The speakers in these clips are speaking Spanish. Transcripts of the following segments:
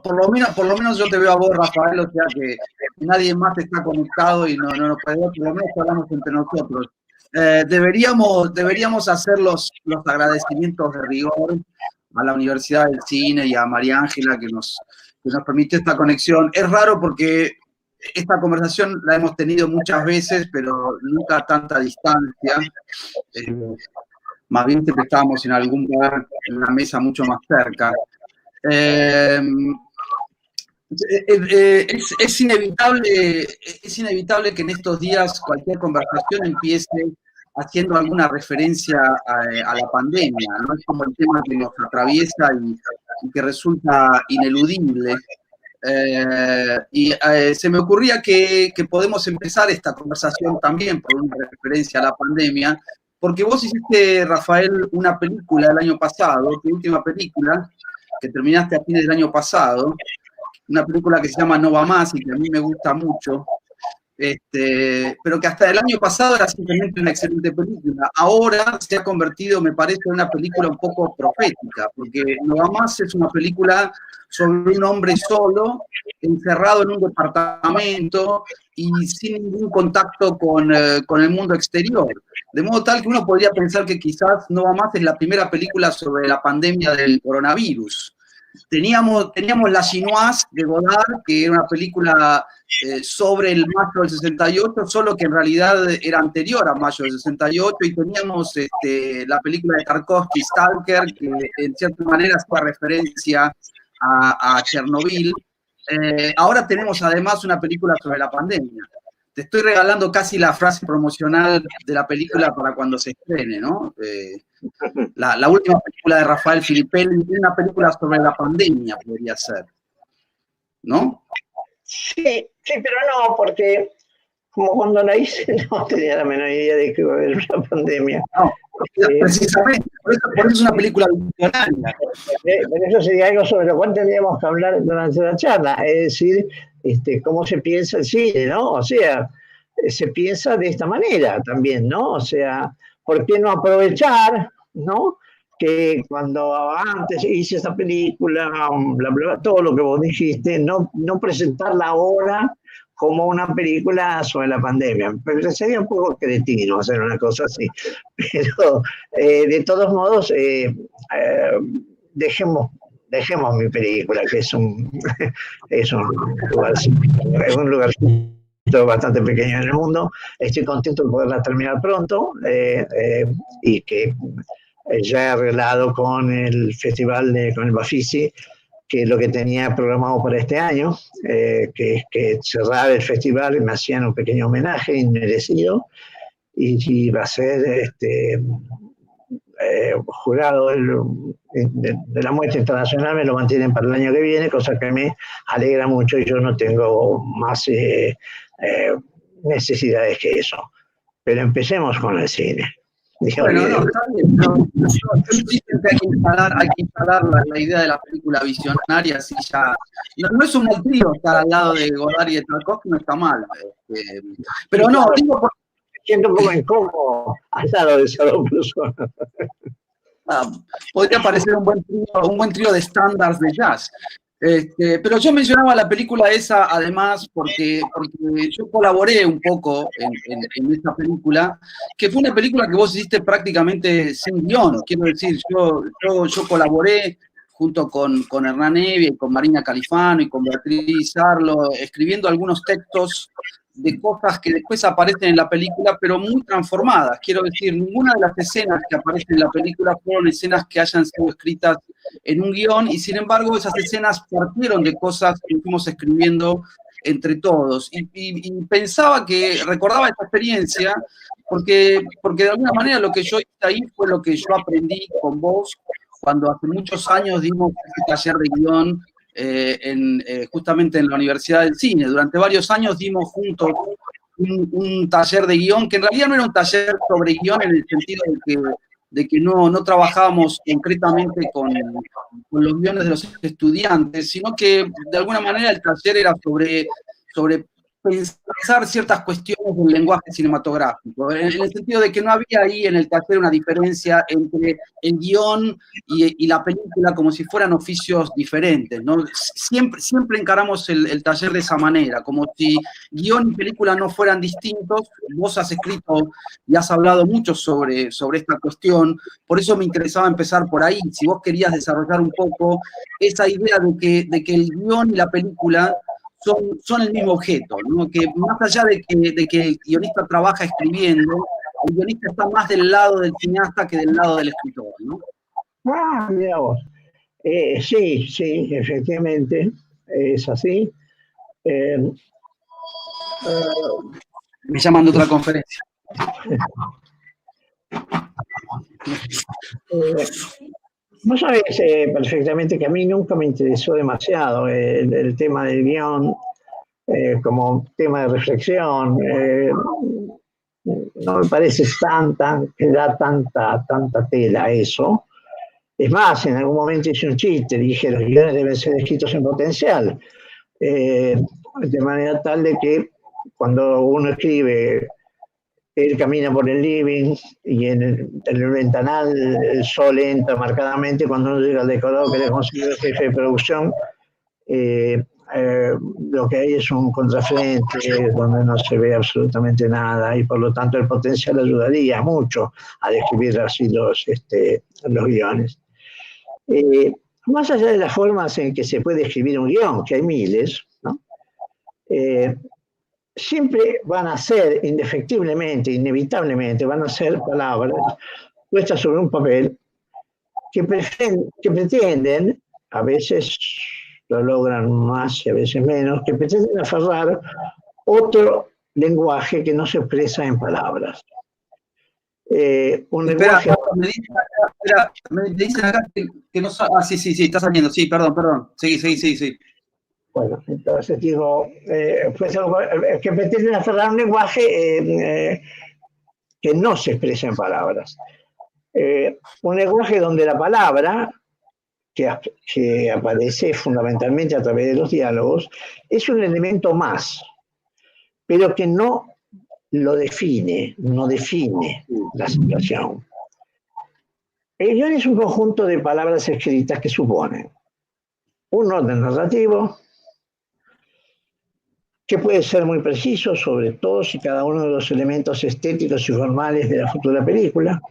por lo menos yo te veo a vos, Rafael, o sea que nadie más está conectado y no nos podemos, por lo menos hablamos entre nosotros. Deberíamos hacer los agradecimientos de rigor a la Universidad del Cine y a María Ángela que nos permitió esta conexión. Es raro porque esta conversación la hemos tenido muchas veces, pero nunca a tanta distancia. Más bien siempre estábamos en algún lugar, en una mesa mucho más cerca. Es inevitable que en estos días cualquier conversación empiece haciendo alguna referencia a la pandemia, ¿no? Es como el tema que nos atraviesa y que resulta ineludible. Se me ocurría que podemos empezar esta conversación también por una referencia a la pandemia, porque vos hiciste, Rafael, una película el año pasado, tu última película, que terminaste a fines del año pasado, una película que se llama No va más y que a mí me gusta mucho, pero que hasta el año pasado era simplemente una excelente película. Ahora se ha convertido, me parece, en una película un poco profética, porque No va más es una película sobre un hombre solo, encerrado en un departamento y sin ningún contacto con el mundo exterior. De modo tal que uno podría pensar que quizás No va más es la primera película sobre la pandemia del coronavirus. Teníamos La Chinoise de Godard, que era una película sobre el mayo del 68, solo que en realidad era anterior a mayo del 68, y teníamos la película de Tarkovsky, Stalker, que en cierta manera hacía referencia a Chernobyl. Ahora tenemos además una película sobre la pandemia. Te estoy regalando casi la frase promocional de la película para cuando se estrene, ¿no? La última película de Rafael Filippelli, una película sobre la pandemia, podría ser, ¿no? Sí, pero no, porque como cuando la hice no tenía la menor idea de que iba a haber una pandemia. No, precisamente, por eso es una película visionaria. Pero eso sería algo sobre lo cual tendríamos que hablar durante la charla, es decir, cómo se piensa el cine, ¿no? O sea, se piensa de esta manera también, ¿no? O sea, ¿por qué no aprovechar, ¿no? Que cuando antes hice esta película, bla, bla, todo lo que vos dijiste, no presentarla ahora como una película sobre la pandemia. Pero sería un poco cretino hacer una cosa así. Pero de todos modos, dejemos mi película, que es un lugarcito bastante pequeño en el mundo. Estoy contento de poderla terminar pronto y que ya he arreglado con el festival, con el Bafisi, que es lo que tenía programado para este año, que es que cerrar el festival y me hacían un pequeño homenaje inmerecido, y va a ser jurado de la muestra internacional, me lo mantienen para el año que viene, cosa que me alegra mucho y yo no tengo más necesidades que eso. Pero empecemos con el cine. Bueno, no, está bien. Yo insisto que hay que instalar la idea de la película visionaria, así ya. No es un mal trío estar al lado de Godard y de Tarkovsky, no está mal. Pero no, digo. Me siento un poco incómodo al lado de esas dos personas. Podría parecer un buen trío de estándares de jazz. Pero yo mencionaba la película esa, además, porque yo colaboré un poco en esta película, que fue una película que vos hiciste prácticamente sin guión. Quiero decir, yo colaboré junto con Hernán Evia y con Marina Califano y con Beatriz Arlo, escribiendo algunos textos de cosas que después aparecen en la película, pero muy transformadas. Quiero decir, ninguna de las escenas que aparecen en la película fueron escenas que hayan sido escritas en un guión, y sin embargo esas escenas partieron de cosas que fuimos escribiendo entre todos. Y pensaba que recordaba esta experiencia porque de alguna manera lo que yo hice ahí fue lo que yo aprendí con vos cuando hace muchos años dimos este taller de guión justamente en la Universidad del Cine. Durante varios años dimos juntos un taller de guión, que en realidad no era un taller sobre guión en el sentido de que no trabajábamos concretamente con los guiones de los estudiantes, sino que de alguna manera el taller era sobre pensar ciertas cuestiones del lenguaje cinematográfico, en el sentido de que no había ahí en el taller una diferencia entre el guión y la película como si fueran oficios diferentes, ¿no? Siempre encaramos el taller de esa manera, como si guión y película no fueran distintos. Vos has escrito y has hablado mucho sobre esta cuestión, por eso me interesaba empezar por ahí, si vos querías desarrollar un poco esa idea de que el guión y la película son el mismo objeto, ¿no? Que más allá de que el guionista trabaja escribiendo, el guionista está más del lado del cineasta que del lado del escritor, ¿no? Ah, mira vos. Sí, sí, efectivamente, es así. Eh, Me llaman de otra conferencia. Vos sabés perfectamente que a mí nunca me interesó demasiado el tema del guión como tema de reflexión. No me parece que da tanta tela eso. Es más, en algún momento hice un chiste, dije los guiones deben ser escritos en potencial, de manera tal de que cuando uno escribe, él camina por el living y en el ventanal el sol entra marcadamente, cuando uno llega al decorado que le considero el jefe de producción, lo que hay es un contrafrente donde no se ve absolutamente nada y por lo tanto el potencial ayudaría mucho a describir así los guiones. Más allá de las formas en que se puede escribir un guión, que hay miles, ¿no? Siempre van a ser, indefectiblemente, inevitablemente, van a ser palabras puestas sobre un papel que pretenden, a veces lo logran más y a veces menos, que pretenden aferrar otro lenguaje que no se expresa en palabras. Un lenguaje... me dicen acá que no... Ah, sí, está saliendo. Sí, perdón. Sí. Bueno, entonces digo, que pretenden aferrar un lenguaje que no se expresa en palabras. Un lenguaje donde la palabra, que aparece fundamentalmente a través de los diálogos, es un elemento más, pero que no define la situación. El guión es un conjunto de palabras escritas que suponen un orden narrativo que puede ser muy preciso sobre todos y cada uno de los elementos estéticos y formales de la futura película.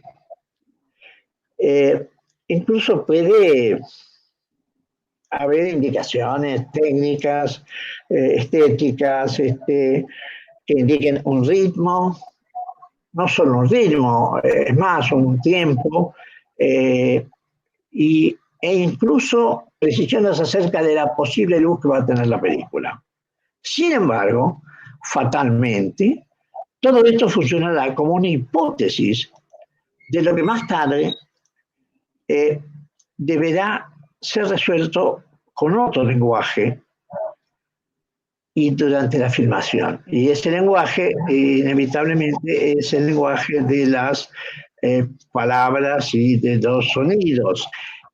Incluso puede haber indicaciones técnicas, estéticas, que indiquen un ritmo, no solo un ritmo, es más, un tiempo, e incluso precisiones acerca de la posible luz que va a tener la película. Sin embargo, fatalmente, todo esto funcionará como una hipótesis de lo que más tarde deberá ser resuelto con otro lenguaje y durante la filmación. Y ese lenguaje, inevitablemente, es el lenguaje de las palabras y de los sonidos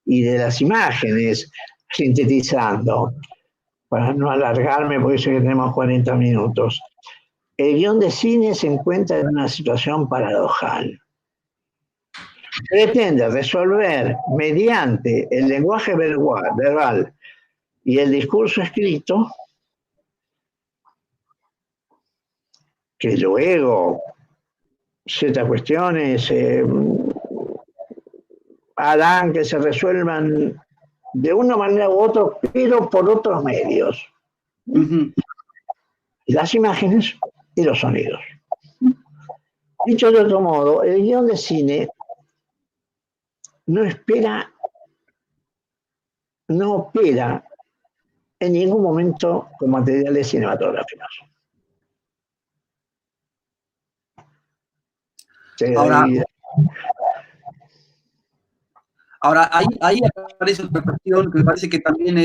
y de las imágenes, sintetizando. Para no alargarme, porque sé que tenemos 40 minutos. El guión de cine se encuentra en una situación paradojal. Pretende resolver mediante el lenguaje verbal y el discurso escrito, que luego ciertas cuestiones harán que se resuelvan de una manera u otra, pero por otros medios. Las imágenes y los sonidos. Dicho de otro modo, el guión de cine no opera en ningún momento con materiales cinematográficos. Ahora ahí aparece otra cuestión que me parece que también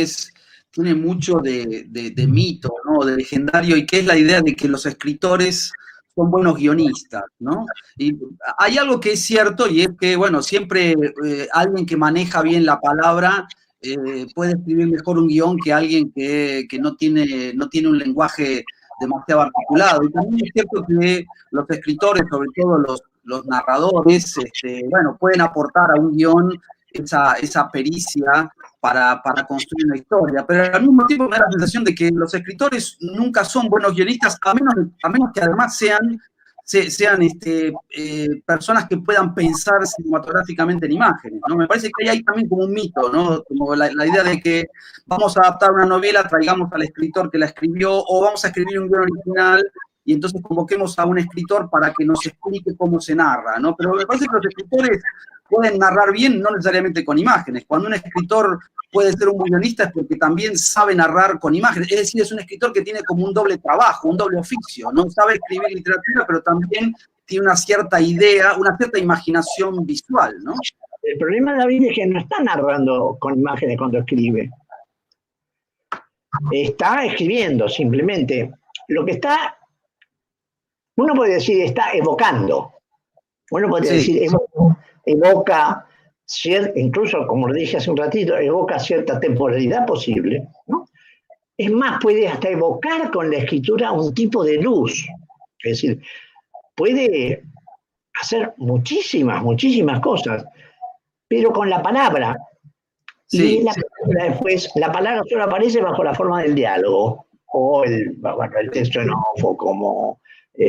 tiene mucho de mito, ¿no? De legendario, y que es la idea de que los escritores son buenos guionistas, ¿no? Y hay algo que es cierto, y es que, bueno, siempre alguien que maneja bien la palabra puede escribir mejor un guión que alguien que no tiene un lenguaje demasiado articulado. Y también es cierto que los escritores, sobre todo los narradores, bueno, pueden aportar a un guión esa pericia para construir una historia, pero al mismo tiempo me da la sensación de que los escritores nunca son buenos guionistas, a menos que además sean personas que puedan pensar cinematográficamente en imágenes, ¿no? Me parece que hay también como un mito, ¿no? Como la idea de que vamos a adaptar una novela, traigamos al escritor que la escribió, o vamos a escribir un guion original y entonces convoquemos a un escritor para que nos explique cómo se narra, ¿no? Pero me parece que los escritores pueden narrar bien, no necesariamente con imágenes. Cuando un escritor puede ser un buen guionista es porque también sabe narrar con imágenes. Es decir, es un escritor que tiene como un doble trabajo, un doble oficio, ¿no? Sabe escribir literatura, pero también tiene una cierta idea, una cierta imaginación visual, ¿no? El problema de David es que no está narrando con imágenes cuando escribe. Está escribiendo simplemente. Lo que está, uno puede decir, está evocando. Uno puede decir, evoca, incluso como lo dije hace un ratito, evoca cierta temporalidad posible, ¿no? Es más, puede hasta evocar con la escritura un tipo de luz. Es decir, puede hacer muchísimas cosas, pero con la palabra. Y después, la palabra solo aparece bajo la forma del diálogo, o el texto en off, o como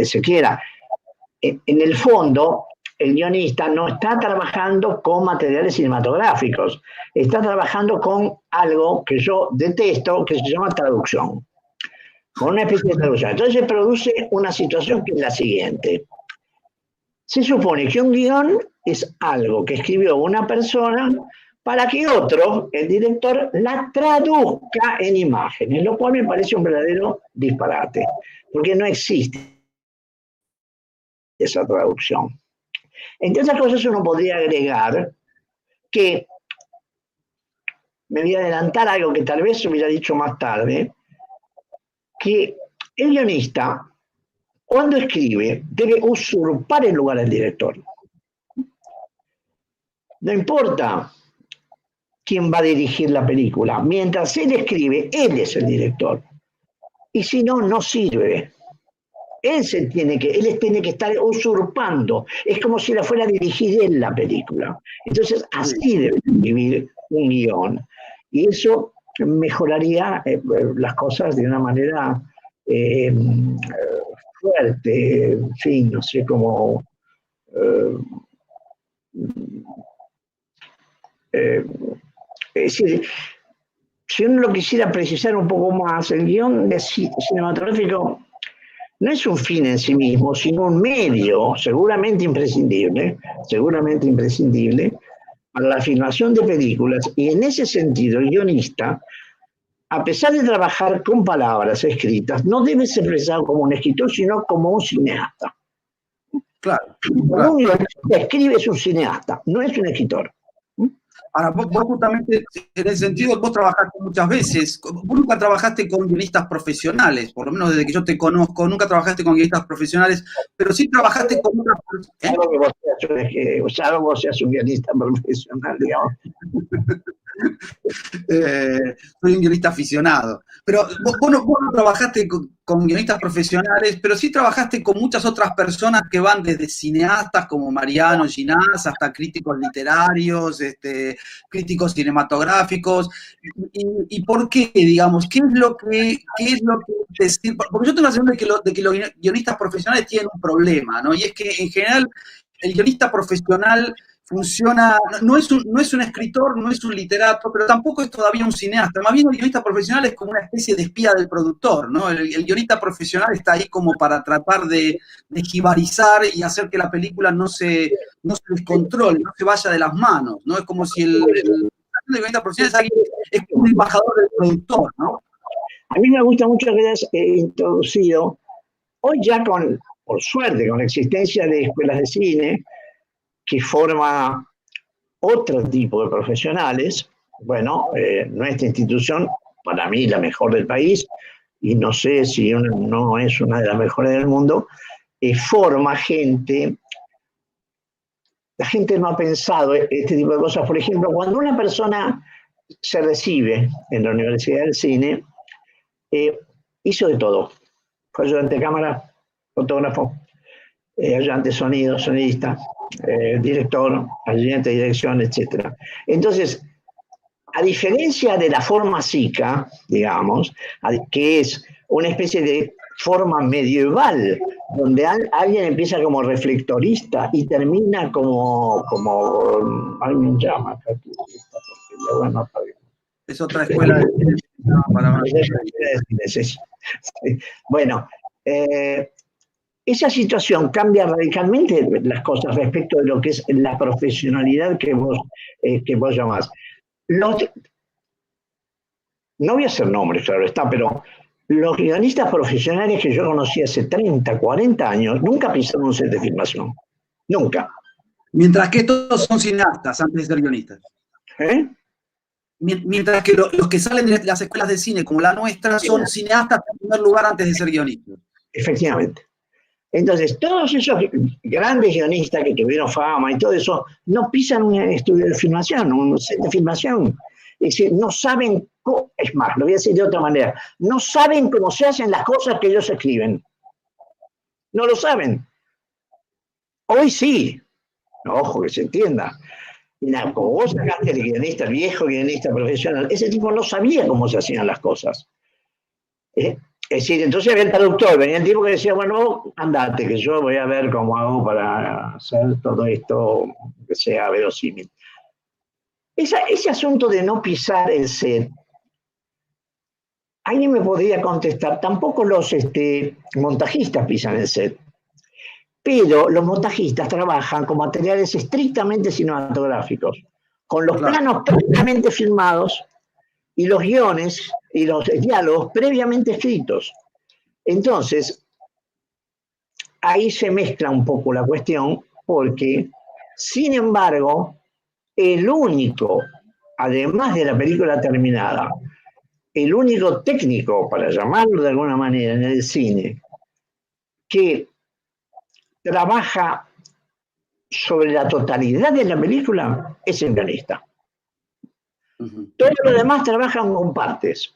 se quiera. En el fondo, el guionista no está trabajando con materiales cinematográficos, está trabajando con algo que yo detesto, que se llama traducción, con una especie de traducción. Entonces se produce una situación que es la siguiente. Se supone que un guión es algo que escribió una persona para que otro, el director, la traduzca en imágenes, lo cual me parece un verdadero disparate, porque no existe esa traducción. Entre otras cosas, uno podría agregar que, me voy a adelantar algo que tal vez hubiera dicho más tarde, que el guionista, cuando escribe, debe usurpar el lugar del director. No importa quién va a dirigir la película, mientras él escribe, él es el director. Y si no, no sirve. Él tiene que estar usurpando. Es como si la fuera a dirigir él la película. Entonces, así debe escribir un guión. Y eso mejoraría las cosas de una manera fuerte, en fin, no sé cómo... es decir, si uno lo quisiera precisar un poco más, el guión cinematográfico no es un fin en sí mismo, sino un medio seguramente imprescindible para la filmación de películas, y en ese sentido el guionista, a pesar de trabajar con palabras escritas, no debe ser pensado como un escritor, sino como un cineasta. Claro. Un guionista escribe, es un cineasta, no es un escritor. Ahora, vos justamente, en ese sentido, vos trabajaste muchas veces, vos nunca trabajaste con guionistas profesionales, por lo menos desde que yo te conozco, nunca trabajaste con guionistas profesionales, pero sí trabajaste con otras personas. Salvo vos seas un guionista profesional, digamos. Soy un guionista aficionado. Pero vos no trabajaste con guionistas profesionales, pero sí trabajaste con muchas otras personas que van desde cineastas como Mariano Ginás hasta críticos literarios, críticos cinematográficos. ¿Y por qué, digamos? ¿Qué es lo que decir? Porque yo tengo la sensación de que los guionistas profesionales tienen un problema, ¿no? Y es que en general el guionista profesional funciona, no es un escritor, no es un literato, pero tampoco es todavía un cineasta. Más bien el guionista profesional es como una especie de espía del productor, ¿no? El guionista profesional está ahí como para tratar de jibarizar y hacer que la película no se descontrole, no se vaya de las manos, ¿no? Es como si el guionista profesional es como un embajador del productor, ¿no? A mí me gusta mucho que hayas introducido, hoy ya por suerte, con la existencia de escuelas de cine, que forma otro tipo de profesionales. Bueno, nuestra institución, para mí la mejor del país, y no sé si no es una de las mejores del mundo, forma gente. La gente no ha pensado este tipo de cosas. Por ejemplo, cuando una persona se recibe en la Universidad del Cine, hizo de todo. ayudante de cámara, fotógrafo, ayudante de sonido, sonidista, director, ayudante de dirección, etc. Entonces, a diferencia de la forma SICA, digamos, que es una especie de forma medieval, donde alguien empieza como reflectorista y termina como alguien llama acá, bueno, es otra escuela de cine para bueno, esa situación cambia radicalmente las cosas respecto de lo que es la profesionalidad que vos llamás. No voy a hacer nombres, claro está, pero los guionistas profesionales que yo conocí hace 30, 40 años nunca pisaron un set de filmación. Nunca. Mientras que todos son cineastas antes de ser guionistas. Mientras que los que salen de las escuelas de cine como la nuestra son cineastas en primer lugar antes de ser guionistas. Efectivamente. Entonces, todos esos grandes guionistas que tuvieron fama y todo eso, no pisan un estudio de filmación, un set de filmación. Es decir, no saben, es más, lo voy a decir de otra manera, no saben cómo se hacen las cosas que ellos escriben. No lo saben. Hoy sí. Ojo, que se entienda. Mira, como vos sacaste el guionista, el viejo guionista profesional, ese tipo no sabía cómo se hacían las cosas. Es decir, entonces había el traductor, venía el tipo que decía, bueno, andate, que yo voy a ver cómo hago para hacer todo esto que sea verosímil. Ese asunto de no pisar el set, alguien me podría contestar, tampoco los montajistas pisan el set, pero los montajistas trabajan con materiales estrictamente cinematográficos, con los planos previamente filmados y los guiones y los diálogos previamente escritos. Entonces, ahí se mezcla un poco la cuestión, porque, sin embargo, el único, además de la película terminada, el único técnico, para llamarlo de alguna manera, en el cine, que trabaja sobre la totalidad de la película, es el guionista. Todos los demás trabajan con partes.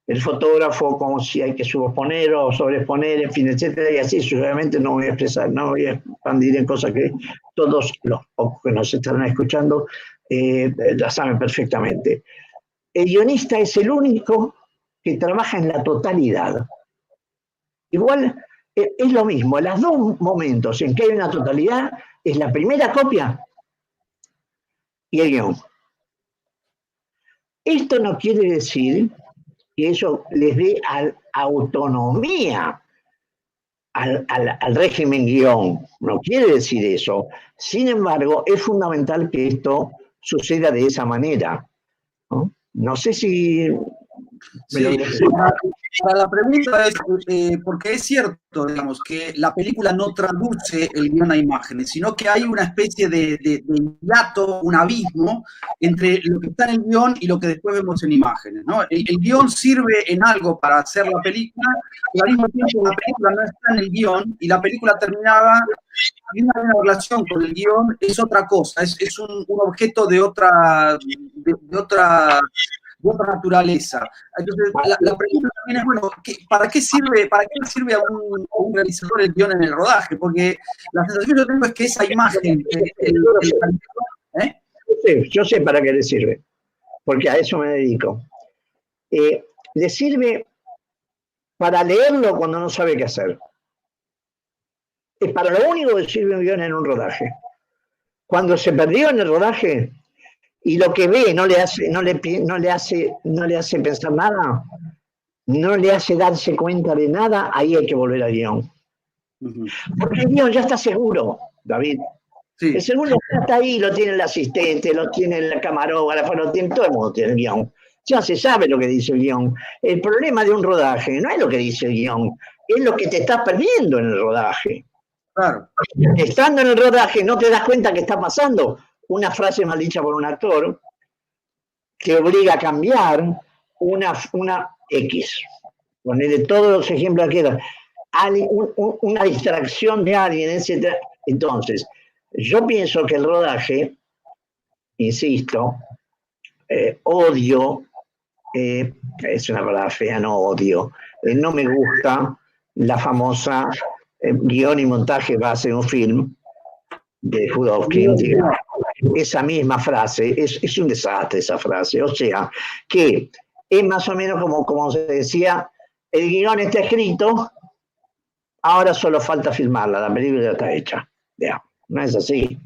El fotógrafo, como si hay que subexponer o sobreexponer, en fin, etcétera, y así sucesivamente. No voy a expresar, no voy a expandir en cosas que todos los que nos estarán escuchando la saben perfectamente. El guionista es el único que trabaja en la totalidad. Igual es lo mismo, en los dos momentos en que hay una totalidad, es la primera copia y el guión. Esto no quiere decir que eso les dé autonomía al régimen guión. No quiere decir eso. Sin embargo, es fundamental que esto suceda de esa manera. No sé si... Sí, la pregunta es, porque es cierto, digamos, que la película no traduce el guión a imágenes, sino que hay una especie de hiato, un abismo entre lo que está en el guión y lo que después vemos en imágenes, ¿no? El guión sirve en algo para hacer la película, y al mismo tiempo la película no está en el guión, y la película terminada tiene una relación con el guión, es otra cosa, es un objeto de otra naturaleza. Entonces, la pregunta también es, bueno, ¿para qué sirve a un realizador el guión en el rodaje? Porque la sensación que yo tengo es que esa imagen... Yo sé para qué le sirve, porque a eso me dedico. Le sirve para leerlo cuando no sabe qué hacer. Es para lo único que sirve un guión en un rodaje. Cuando se perdió en el rodaje y lo que ve no le hace pensar nada, no le hace darse cuenta de nada, ahí hay que volver al guión. Porque el guión ya está seguro, David. Sí. El seguro está ahí, lo tiene el asistente, lo tiene el camarógrafo, lo tiene, todo el mundo tiene el guión. Ya se sabe lo que dice el guión. El problema de un rodaje no es lo que dice el guión, es lo que te estás perdiendo en el rodaje. Claro. Estando en el rodaje no te das cuenta que está pasando una frase mal dicha por un actor que obliga a cambiar una X. Ponerle todos los ejemplos que quieran. Una distracción de alguien, etc. Entonces, yo pienso que el rodaje, insisto, odio, es una palabra fea, no odio, no me gusta la famosa guión y montaje base de un film de Jodorowsky. Esa misma frase, es un desastre esa frase, o sea, que es más o menos como se decía, el guión está escrito, ahora solo falta filmarla, la película ya está hecha. Ya, no es así,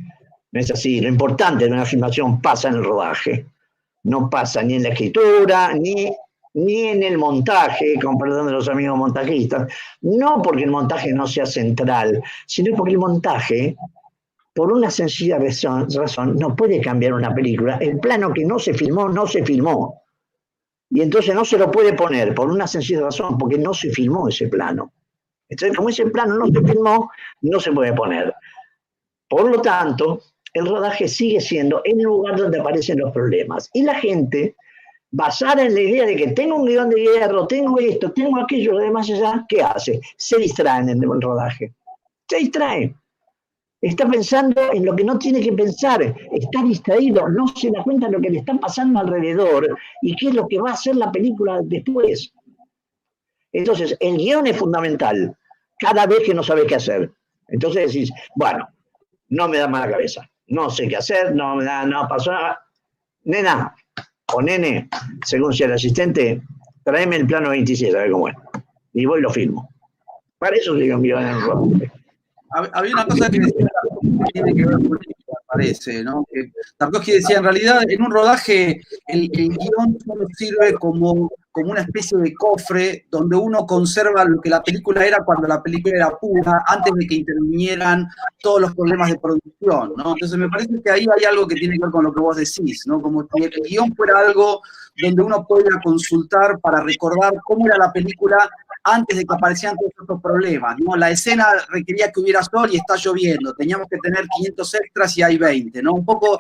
no es así. Lo importante de una filmación pasa en el rodaje, no pasa ni en la escritura, ni en el montaje, con perdón de los amigos montajistas, no porque el montaje no sea central, sino porque el montaje, por una sencilla razón, no puede cambiar una película. El plano que no se filmó, no se filmó. Y entonces no se lo puede poner por una sencilla razón, porque no se filmó ese plano. Entonces, como ese plano no se filmó, no se puede poner. Por lo tanto, el rodaje sigue siendo el lugar donde aparecen los problemas. Y la gente, basada en la idea de que tengo un guión de hierro, tengo esto, tengo aquello, además allá, ¿qué hace? Se distraen en el rodaje. Se distrae. Está pensando en lo que no tiene que pensar, está distraído, no se da cuenta de lo que le está pasando alrededor y qué es lo que va a hacer la película después. Entonces, el guión es fundamental cada vez que no sabes qué hacer. Entonces decís, bueno, no me da mala cabeza, no sé qué hacer, no pasó nada. Nena o nene, según sea el asistente, tráeme el plano 27, a ver cómo es. Y voy y lo filmo. Para eso se un guión en el rodaje. Había una cosa que decía que tiene que ver con eso, me parece, ¿no? Que Tarkovsky decía, en realidad, en un rodaje, el guión solo sirve como una especie de cofre donde uno conserva lo que la película era cuando la película era pura, antes de que intervinieran todos los problemas de producción, ¿no? Entonces me parece que ahí hay algo que tiene que ver con lo que vos decís, ¿no? Como si el guión fuera algo donde uno pueda consultar para recordar cómo era la película antes de que aparecieran todos estos problemas, ¿no? La escena requería que hubiera sol y está lloviendo, teníamos que tener 500 extras y hay 20, ¿no? Un poco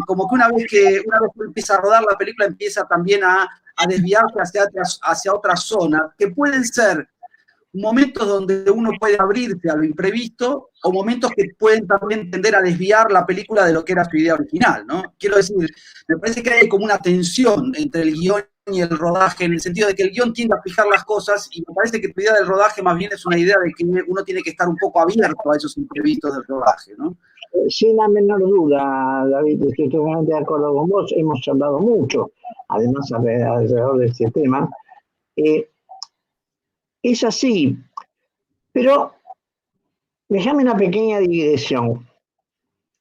como que una vez que empieza a rodar la película, empieza también a desviarse hacia otras zonas, que pueden ser momentos donde uno puede abrirse a lo imprevisto o momentos que pueden también tender a desviar la película de lo que era su idea original, ¿no? Quiero decir, me parece que hay como una tensión entre el guión y el rodaje, en el sentido de que el guión tiende a fijar las cosas y me parece que tu idea del rodaje más bien es una idea de que uno tiene que estar un poco abierto a esos imprevistos del rodaje, ¿no? Sin la menor duda, David, estoy totalmente de acuerdo con vos, hemos hablado mucho, además alrededor de este tema. Es así, pero déjame una pequeña digresión.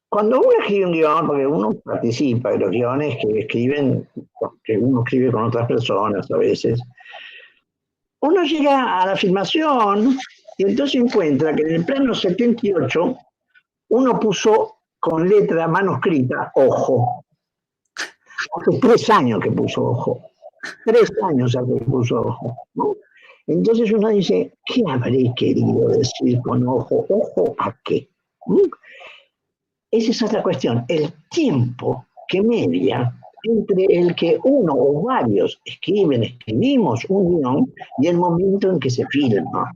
Cuando uno escribe un guión, porque uno participa de los guiones que uno escribe con otras personas a veces, uno llega a la filmación y entonces encuentra que en el plano 78 uno puso con letra manuscrita ojo. Hace 3 años que puso ojo. 3 años hace que puso ojo, ¿no? Entonces uno dice, ¿qué habré querido decir con ojo? ¿Ojo a qué? Esa es otra cuestión. El tiempo que media entre el que uno o varios escribimos un guión y el momento en que se filma.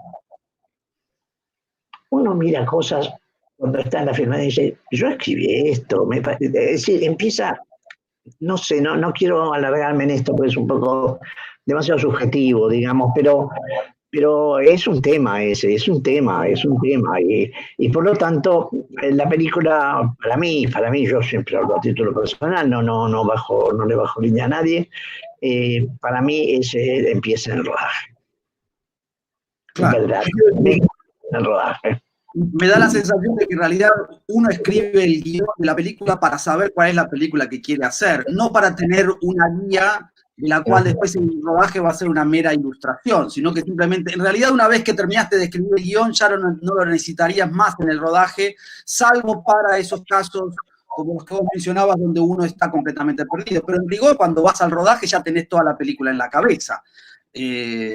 Uno mira cosas cuando está en la filmación y dice, yo escribí esto. Es decir, empieza, no sé, no quiero alargarme en esto porque es un poco demasiado subjetivo, digamos, pero es un tema ese, es un tema, y por lo tanto, la película, para mí, yo siempre hablo a título personal, no le bajo línea a nadie, para mí ese empieza en el rodaje. Claro. Es verdad, en el rodaje. Me da la sensación de que en realidad uno escribe el guión de la película para saber cuál es la película que quiere hacer, no para tener una guía de la cual después el rodaje va a ser una mera ilustración, sino que simplemente, en realidad una vez que terminaste de escribir el guión ya no lo necesitarías más en el rodaje, salvo para esos casos como los que vos mencionabas donde uno está completamente perdido. Pero en rigor, cuando vas al rodaje ya tenés toda la película en la cabeza.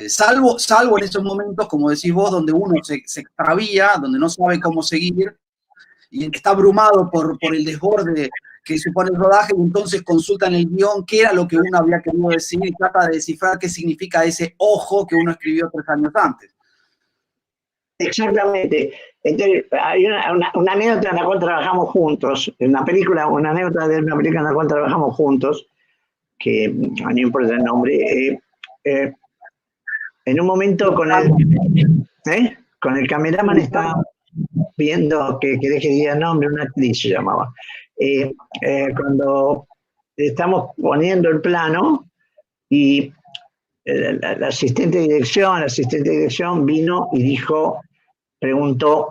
Salvo en esos momentos, como decís vos, donde uno se extravía, donde no sabe cómo seguir y está abrumado por el desborde que supone el rodaje, y entonces consulta en el guión qué era lo que uno había querido decir y trata de descifrar qué significa ese ojo que uno escribió 3 años antes. Exactamente. Entonces, hay una anécdota en la cual trabajamos juntos, una anécdota de una película en la cual trabajamos juntos, que no importa el nombre, En un momento con el cameraman estaba viendo que querés que diga nombre, una actriz se llamaba. Cuando estamos poniendo el plano y el asistente de dirección vino y dijo, preguntó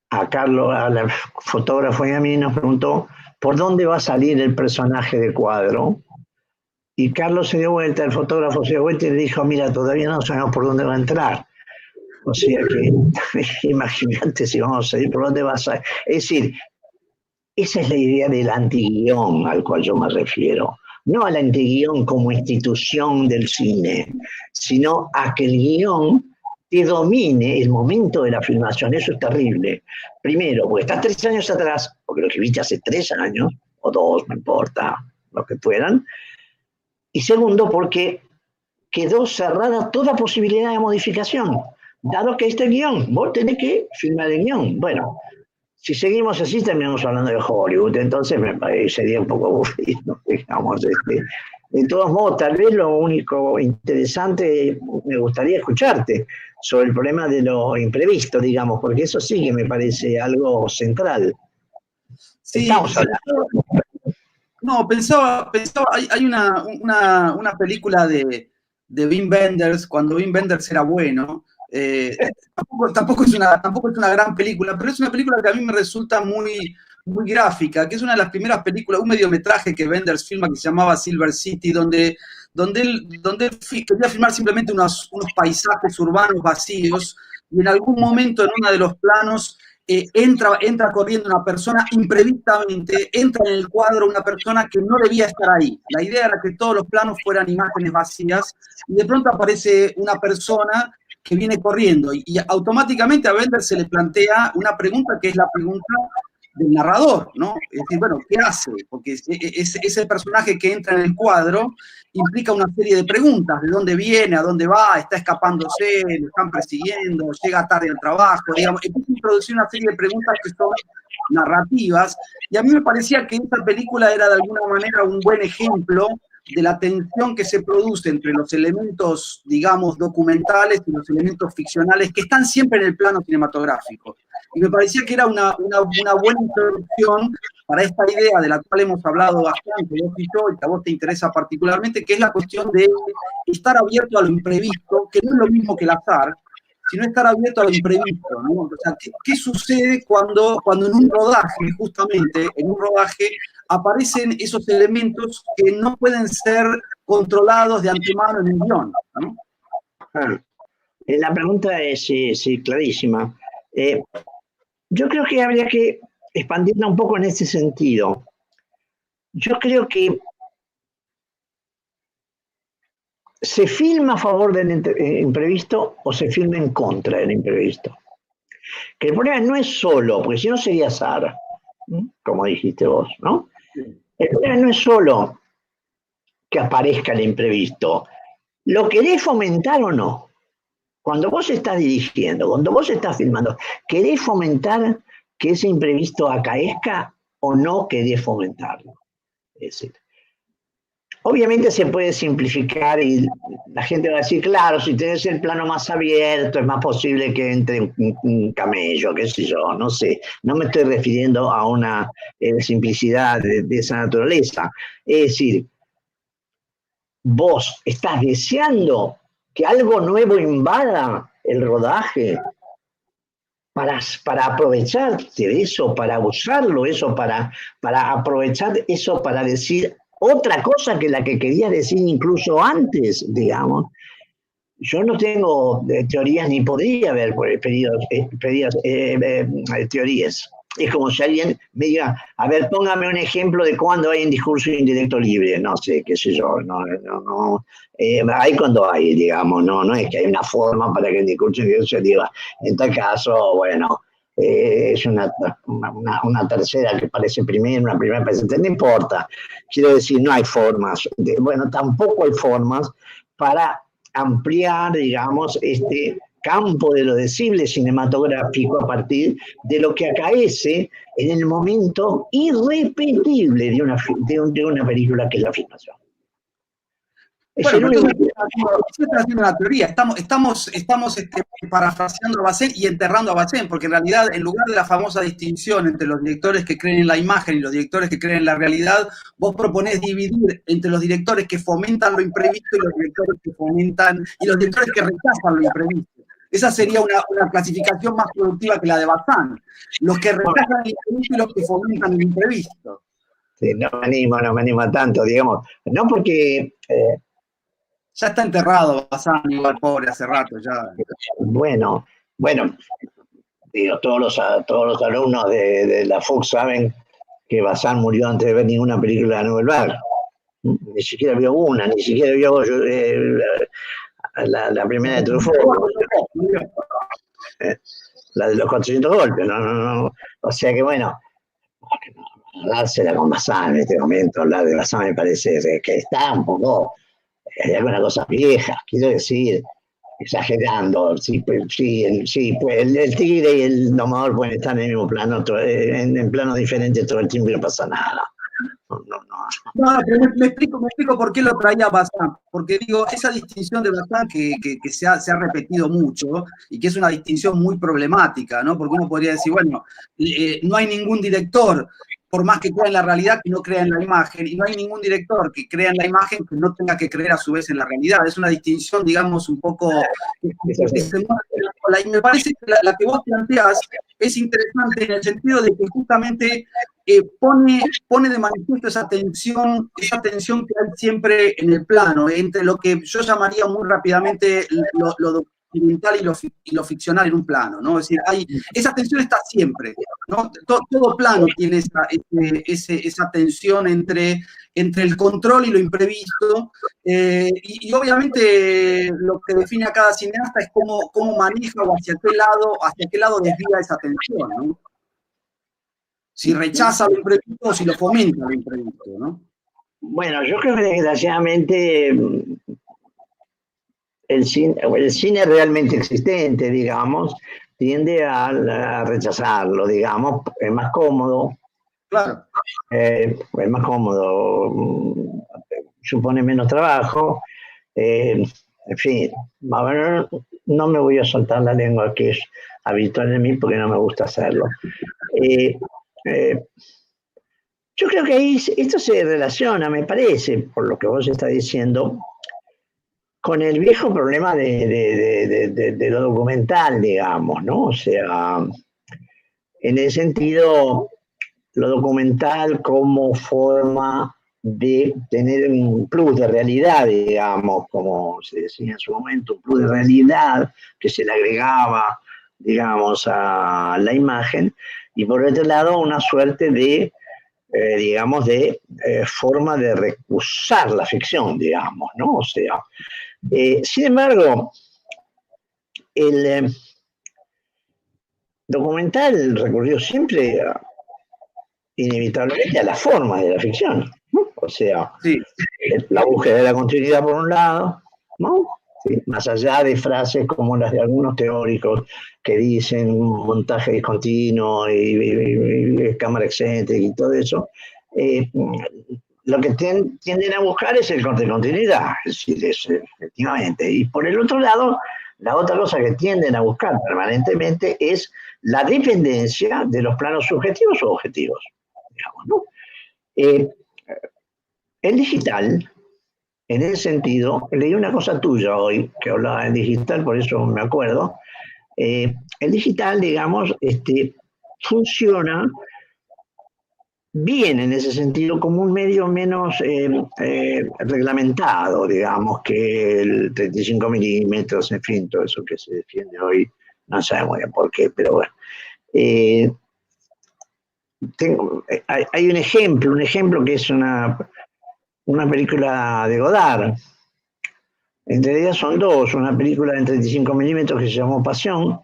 a Carlos, al fotógrafo y a mí, nos preguntó por dónde va a salir el personaje de cuadro. Y Carlos se dio vuelta, el fotógrafo se dio vuelta y le dijo, mira, todavía no sabemos por dónde va a entrar. O sea que, imagínate si vamos a ir por dónde va a salir. Es decir, esa es la idea del antiguión al cual yo me refiero. No al antiguión como institución del cine, sino a que el guión te domine el momento de la filmación. Eso es terrible. Primero, porque estás 3 años atrás, porque lo que viste hace 3 años, o 2, no importa, lo que fueran. Y segundo, porque quedó cerrada toda posibilidad de modificación. Dado que este guión, vos tenés que filmar el guión. Bueno, si seguimos así, terminamos hablando de Hollywood, entonces me parecería un poco aburrido, digamos. De todos modos, tal vez lo único interesante, me gustaría escucharte sobre el problema de lo imprevisto, digamos, porque eso sí que me parece algo central. Sí, Estamos hablando. No, pensaba, hay una película de Wim Wenders, cuando Wim Wenders era bueno. Tampoco es una gran película, pero es una película que a mí me resulta muy gráfica, que es una de las primeras películas, un mediometraje que Wenders filma que se llamaba Silver City, donde él quería filmar simplemente unos paisajes urbanos vacíos, y en algún momento en uno de los planos entra corriendo una persona imprevistamente, entra en el cuadro una persona que no debía estar ahí. La idea era que todos los planos fueran imágenes vacías, y de pronto aparece una persona que viene corriendo, y automáticamente a Wenders se le plantea una pregunta que es la pregunta del narrador, ¿no? Es decir, bueno, ¿qué hace? Porque ese personaje que entra en el cuadro implica una serie de preguntas, de dónde viene, a dónde va, está escapándose, lo están persiguiendo, llega tarde al trabajo, digamos, empieza a introducir una serie de preguntas que son narrativas, y a mí me parecía que esta película era de alguna manera un buen ejemplo de la tensión que se produce entre los elementos, digamos, documentales y los elementos ficcionales que están siempre en el plano cinematográfico. Y me parecía que era una buena introducción para esta idea de la cual hemos hablado bastante, vos y yo, y que a vos te interesa particularmente, que es la cuestión de estar abierto a lo imprevisto, que no es lo mismo que el azar, sino estar abierto a lo imprevisto, ¿no? O sea, ¿qué sucede cuando en un rodaje, justamente, en un rodaje, aparecen esos elementos que no pueden ser controlados de antemano en el guión, ¿no? La pregunta es sí, clarísima. Yo creo que habría que expandirla un poco en ese sentido. Yo creo que se filma a favor del imprevisto o se filma en contra del imprevisto. Que el problema no es solo, porque si no sería azar, como dijiste vos, ¿no? El problema no es solo que aparezca el imprevisto. ¿Lo querés fomentar o no? Cuando vos estás dirigiendo, cuando vos estás filmando, ¿querés fomentar que ese imprevisto acaezca o no querés fomentarlo? Es decir, obviamente se puede simplificar y la gente va a decir, claro, si tenés el plano más abierto es más posible que entre un camello, qué sé yo, no sé. No me estoy refiriendo a una simplicidad de esa naturaleza. Es decir, vos estás deseando que algo nuevo invada el rodaje para aprovecharte de eso, para usarlo eso, para aprovechar eso para decir otra cosa que la que quería decir incluso antes, digamos. Yo no tengo teorías ni podría haber teorías. Es como si alguien me diga, a ver, póngame un ejemplo de cuando hay un discurso indirecto libre. No sé, qué sé yo, no. Hay cuando hay, digamos, no es que hay una forma para que el discurso indirecto se diga. En tal caso, bueno, es una tercera que parece primera, una primera parece tercera, no importa. Quiero decir, no hay formas. Bueno, tampoco hay formas para ampliar, digamos, este campo de lo decible cinematográfico a partir de lo que acaece en el momento irrepetible de una película que es la filmación. Bueno, pero entonces estás haciendo una teoría. Estamos parafraseando a Bazin y enterrando a Bazin, porque en realidad, en lugar de la famosa distinción entre los directores que creen en la imagen y los directores que creen en la realidad, vos proponés dividir entre los directores que fomentan lo imprevisto y los directores que fomentan, y los directores que rechazan lo imprevisto. Esa sería una clasificación más productiva que la de Bazin. Los que rechazan el imprevisto y los que fomentan el imprevisto. Sí, no me animo a tanto, digamos. No porque... ya está enterrado Bazin, igual, pobre, hace rato ya. Bueno, digo, todos los alumnos de la FUC saben que Bazin murió antes de ver ninguna película de Nouvelle Vague. Ni siquiera vio una, ni siquiera vio la primera de Truffaut. La de los 400 golpes, no. O sea que bueno, dársela con Bazin en este momento, hablar de Bazin me parece que está un poco, hay algunas cosas viejas, quiero decir, exagerando, sí, el tigre y el domador pueden estar en el mismo plano, en planos diferentes todo el tiempo y no pasa nada. No, pero me explico por qué lo traía Bazin, porque digo, esa distinción de Bazin que se ha repetido mucho y que es una distinción muy problemática, ¿no? Porque uno podría decir, bueno, no hay ningún director, por más que crea en la realidad, que no crea en la imagen, y no hay ningún director que crea en la imagen que no tenga que creer a su vez en la realidad. Es una distinción, digamos, un poco... y me parece que la que vos planteás es interesante en el sentido de que justamente pone de manifiesto esa tensión que hay siempre en el plano, entre lo que yo llamaría muy rápidamente lo documental y lo ficcional en un plano, ¿no? Es decir, esa tensión está siempre, ¿no? Todo plano tiene esa tensión entre el control y lo imprevisto, y obviamente lo que define a cada cineasta es cómo maneja o hacia qué lado desvía esa tensión, ¿no? Si rechaza lo imprevisto o si lo fomenta lo imprevisto, ¿no? Bueno, yo creo que desgraciadamente el cine realmente existente, digamos, tiende a rechazarlo, digamos, es más cómodo. Claro. Es más cómodo, supone menos trabajo, en fin, no me voy a soltar la lengua que es habitual en mí porque no me gusta hacerlo. Yo creo que ahí esto se relaciona, me parece, por lo que vos estás diciendo, con el viejo problema de lo documental, digamos, ¿no? O sea, en el sentido, lo documental como forma de tener un plus de realidad, digamos, como se decía en su momento, un plus de realidad que se le agregaba, digamos, a la imagen, y por otro lado una suerte de, digamos, de forma de recusar la ficción, digamos, ¿no? O sea, sin embargo, el documental recurrió siempre inevitablemente a la forma de la ficción, ¿no? O sea, sí, la búsqueda de la continuidad por un lado, ¿no? Sí, más allá de frases como las de algunos teóricos que dicen montaje discontinuo y cámara excéntrica y todo eso, lo que tienden a buscar es el corte de continuidad, es decir, efectivamente. Y por el otro lado, la otra cosa que tienden a buscar permanentemente es la dependencia de los planos subjetivos o objetivos. Digamos, ¿no? El digital, en ese sentido, leí una cosa tuya hoy que hablaba del digital, por eso me acuerdo. El digital, digamos, funciona bien en ese sentido como un medio menos reglamentado, digamos, que el 35 milímetros, en fin, todo eso que se defiende hoy, no sabemos bien por qué, pero bueno. Hay un ejemplo que es una película de Godard. En realidad son dos, una película de 35 milímetros que se llamó Pasión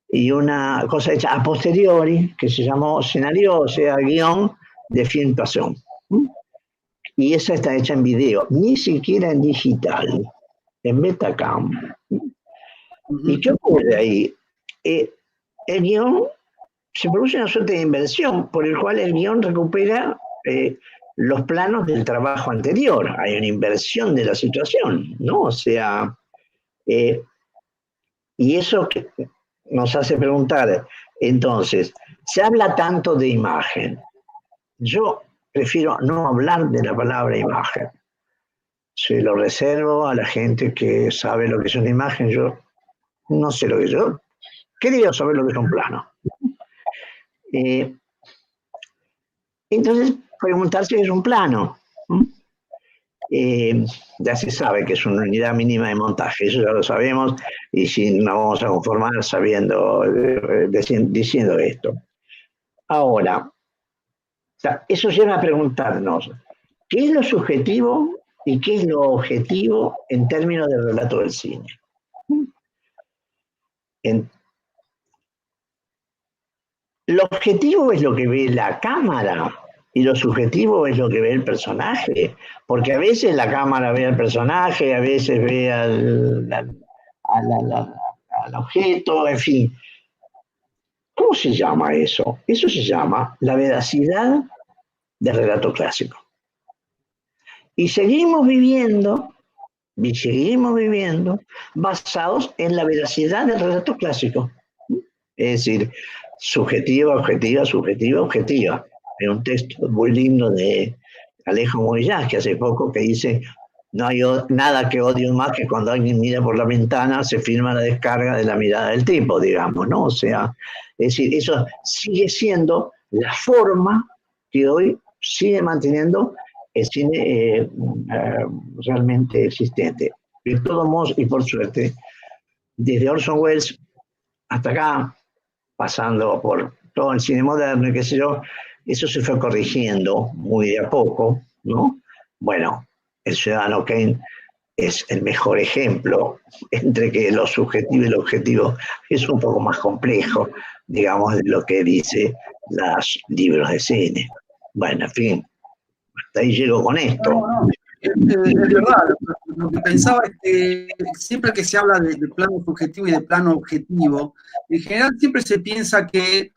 y una cosa hecha a posteriori que se llamó Escenario, o sea, guión de Film Pasión. Y esa está hecha en video, ni siquiera en digital, en Betacam. ¿Y qué ocurre ahí? El guión se produce una suerte de inversión por el cual el guión recupera los planos del trabajo anterior, hay una inversión de la situación, ¿no? O sea, y eso nos hace preguntar, entonces, se habla tanto de imagen. Yo prefiero no hablar de la palabra imagen. Se lo reservo a la gente que sabe lo que es una imagen. Yo no sé lo que yo quería saber lo que es un plano. Entonces, preguntarse qué es un plano. Ya se sabe que es una unidad mínima de montaje, eso ya lo sabemos, y si nos vamos a conformar sabiendo, diciendo esto. Ahora, o sea, eso lleva a preguntarnos, ¿qué es lo subjetivo y qué es lo objetivo en términos del relato del cine? Lo objetivo es lo que ve la cámara y lo subjetivo es lo que ve el personaje, porque a veces la cámara ve al personaje, a veces ve al objeto, en fin. ¿Cómo se llama eso? Eso se llama la veracidad del relato clásico. Y seguimos viviendo basados en la veracidad del relato clásico. Es decir, subjetiva, objetiva, subjetiva, objetiva. Hay un texto muy lindo de Alejo Moyás, que hace poco, que dice: no hay nada que odio más que cuando alguien mira por la ventana, se filma la descarga de la mirada del tipo, digamos, ¿no? O sea, es decir, eso sigue siendo la forma que hoy sigue manteniendo el cine realmente existente. De todos modos, y por suerte, desde Orson Welles hasta acá, pasando por todo el cine moderno y qué sé yo, eso se fue corrigiendo muy de a poco, ¿no? Bueno, el Ciudadano Kane es el mejor ejemplo, entre que lo subjetivo y lo objetivo es un poco más complejo, digamos, de lo que dice los libros de cine. Bueno, en fin, hasta ahí llego con esto. No. Es verdad, lo que pensaba es que siempre que se habla de plano subjetivo y de plano objetivo, en general siempre se piensa que,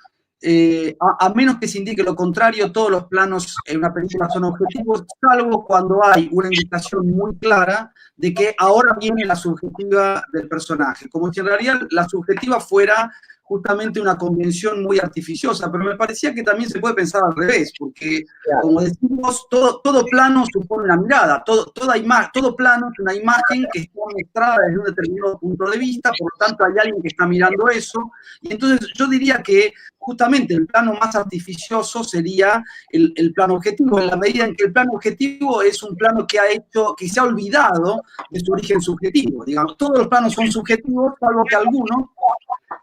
a menos que se indique lo contrario, todos los planos en una película son objetivos, salvo cuando hay una indicación muy clara de que ahora viene la subjetiva del personaje, como si en realidad la subjetiva fuera justamente una convención muy artificiosa, pero me parecía que también se puede pensar al revés, porque, como decimos, todo plano supone una mirada, todo plano es una imagen que está mostrada desde un determinado punto de vista, por lo tanto hay alguien que está mirando eso, y entonces yo diría que justamente el plano más artificioso sería el plano objetivo, en la medida en que el plano objetivo es un plano que se ha olvidado de su origen subjetivo, digamos, todos los planos son subjetivos, salvo que algunos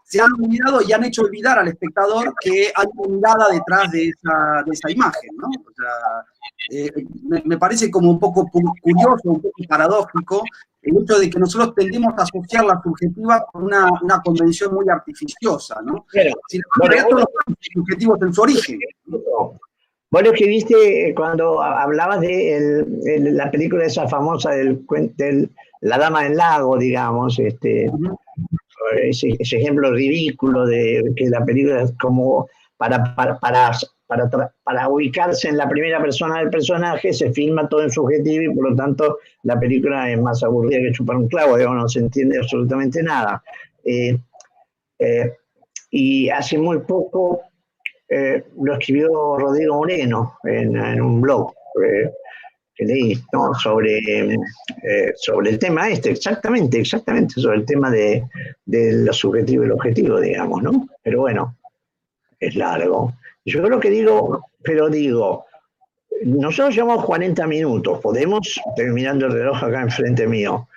se han olvidado y han hecho olvidar al espectador que hay una mirada detrás de esa imagen, ¿no? O sea, me parece como un poco curioso, un poco paradójico, el hecho de que nosotros tendemos a asociar la subjetiva con una convención muy artificiosa, ¿no? Pero, si todos los subjetivos en su origen. Vos lo que viste cuando hablabas de la película esa famosa del La Dama del Lago, digamos, ese ejemplo ridículo de que la película es como para ubicarse en la primera persona del personaje, se filma todo en subjetivo y por lo tanto la película es más aburrida que chupar un clavo, digamos, no se entiende absolutamente nada. Y hace muy poco lo escribió Rodrigo Moreno en un blog que leí, ¿no? sobre el tema exactamente, sobre el tema de lo subjetivo y lo objetivo, digamos, ¿no? Pero bueno, es largo. Yo creo que digo, nosotros llevamos 40 minutos, podemos, terminando el reloj acá enfrente mío,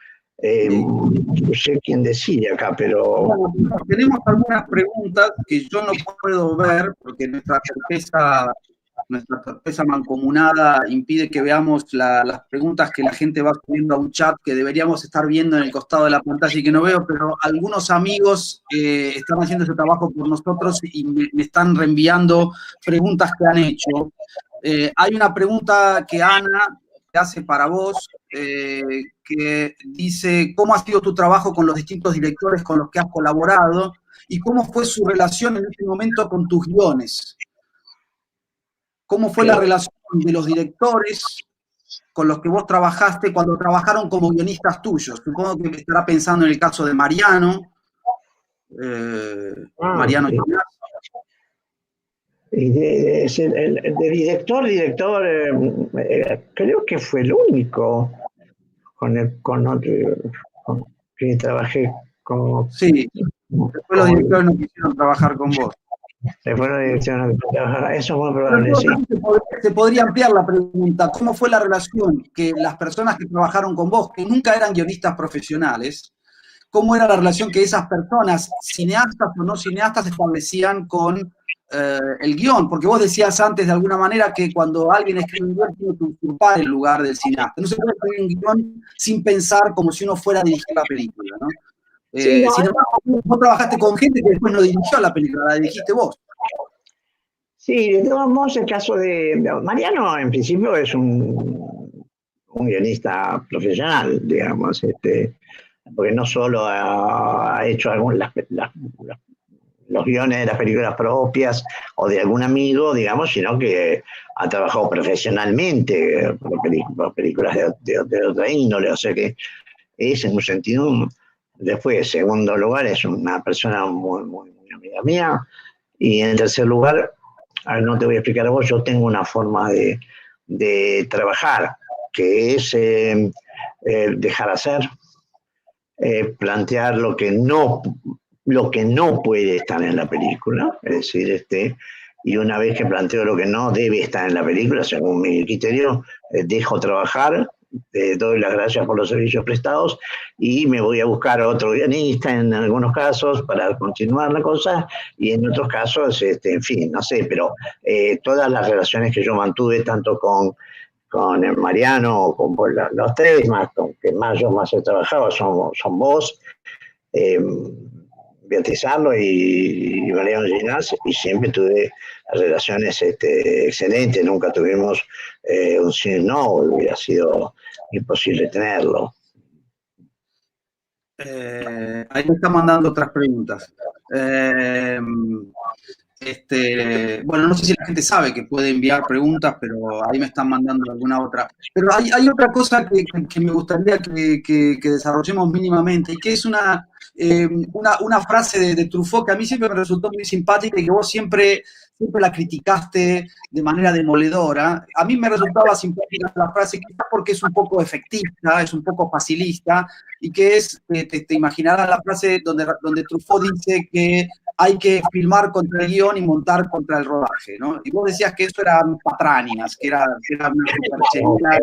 no sé quién decide acá, pero... Bueno, tenemos algunas preguntas que yo no puedo ver porque nuestra torpeza mancomunada impide que veamos las preguntas que la gente va subiendo a un chat que deberíamos estar viendo en el costado de la pantalla y que no veo, pero algunos amigos están haciendo ese trabajo por nosotros y me están reenviando preguntas que han hecho. Hay una pregunta que Ana te hace para vos, que dice, ¿cómo ha sido tu trabajo con los distintos directores con los que has colaborado y cómo fue su relación en este momento con tus guiones? ¿Cómo fue la relación de los directores con los que vos trabajaste cuando trabajaron como guionistas tuyos? Supongo que estará pensando en el caso de Mariano. Mariano sí. Gimnazo. Y de director, creo que fue el único con que trabajé como... Sí, después los directores no quisieron trabajar con vos. Después la dirección, eso es muy probable, sí. Se podría ampliar la pregunta. ¿Cómo fue la relación que las personas que trabajaron con vos, que nunca eran guionistas profesionales, cómo era la relación que esas personas, cineastas o no cineastas, establecían con el guión? Porque vos decías antes de alguna manera que cuando alguien escribe un guión tiene que usurpar el lugar del cineasta. No se puede escribir un guión sin pensar como si uno fuera a dirigir la película, ¿no? Sí, no, Sin embargo, vos trabajaste con gente que después no dirigió la película, la dirigiste vos. sí, de todos modos, el caso de Mariano, en principio, es un guionista profesional, digamos, porque no solo ha hecho los guiones de las películas propias o de algún amigo, digamos, sino que ha trabajado profesionalmente por películas de otra índole, o sea que es en un sentido. Después, en segundo lugar, es una persona muy, muy, muy amiga mía, y en tercer lugar, no te voy a explicar a vos, yo tengo una forma de trabajar, que es dejar hacer, plantear lo que no puede estar en la película, es decir, y una vez que planteo lo que no debe estar en la película, según mi criterio, dejo trabajar, doy las gracias por los servicios prestados y me voy a buscar a otro guionista en algunos casos para continuar la cosa, y en otros casos, en fin, no sé, pero todas las relaciones que yo mantuve, tanto con el Mariano, con los tres más, con que yo más he trabajado, son vos, Beatriz Arlo y Mariano Ginás, y siempre tuve relaciones excelentes, nunca tuvimos un sí no, hubiera sido imposible tenerlo. Ahí me están mandando otras preguntas. Bueno, no sé si la gente sabe que puede enviar preguntas, pero ahí me están mandando alguna otra. Pero hay otra cosa que me gustaría que desarrollemos mínimamente, y que es una frase de Truffaut que a mí siempre me resultó muy simpática y que vos siempre la criticaste de manera demoledora. A mí me resultaba simpática la frase, quizás porque es un poco efectista, es un poco facilista, y que es, te imaginarás la frase donde Truffaut dice que hay que filmar contra el guión y montar contra el rodaje, ¿no? Y vos decías que eso era patrañas, que era una superchería.